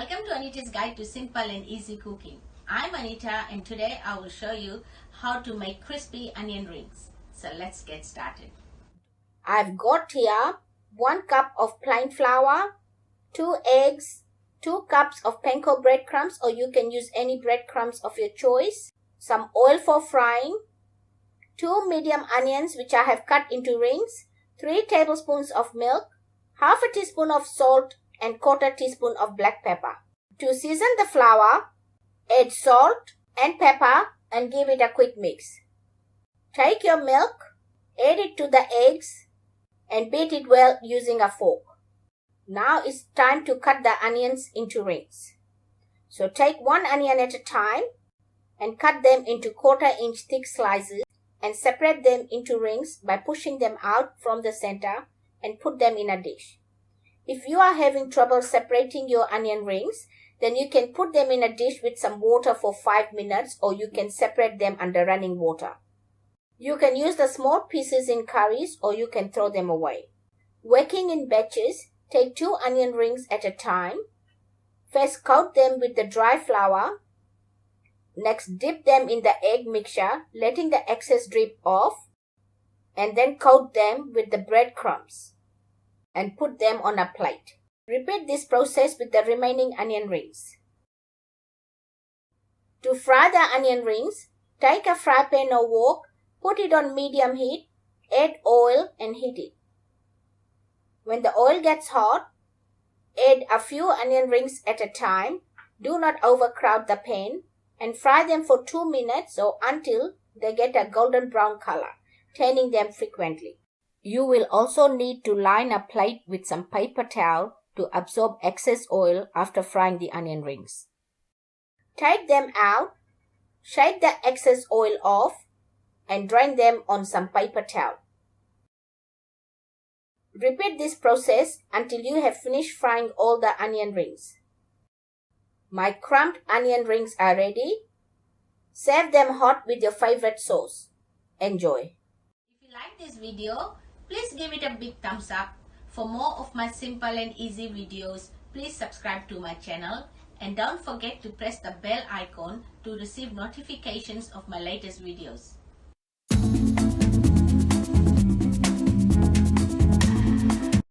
Welcome to Anita's Guide to Simple and Easy Cooking. I'm Anita and today I will show you how to make crispy onion rings. So let's get started. I've got here 1 cup of plain flour, 2 eggs, 2 cups of Panko breadcrumbs, or you can use any breadcrumbs of your choice, some oil for frying, 2 medium onions which I have cut into rings, 3 tablespoons of milk, half a teaspoon of salt and 1/4 teaspoon of black pepper. To season the flour, add salt and pepper and give it a quick mix. Take your milk, add it to the eggs and beat it well using a fork. Now it's time to cut the onions into rings. So take 1 onion at a time and cut them into 1/4 inch thick slices and separate them into rings by pushing them out from the center and put them in a dish. If you are having trouble separating your onion rings, then you can put them in a dish with some water for 5 minutes, or you can separate them under running water. You can use the small pieces in curries or you can throw them away. Working in batches, take 2 onion rings at a time. First coat them with the dry flour. Next dip them in the egg mixture, letting the excess drip off, and then coat them with the breadcrumbs and put them on a plate. Repeat this process with the remaining onion rings. To fry the onion rings, take a fry pan or wok, put it on medium heat, add oil and heat it. When the oil gets hot, add a few onion rings at a time. Do not overcrowd the pan and fry them for 2 minutes or until they get a golden brown color, turning them frequently. You will also need to line a plate with some paper towel to absorb excess oil after frying the onion rings. Take them out, shake the excess oil off, and drain them on some paper towel. Repeat this process until you have finished frying all the onion rings. My crumbed onion rings are ready. Serve them hot with your favorite sauce. Enjoy. If you like this video, please give it a big thumbs up. For more of my simple and easy videos, please subscribe to my channel and don't forget to press the bell icon to receive notifications of my latest videos.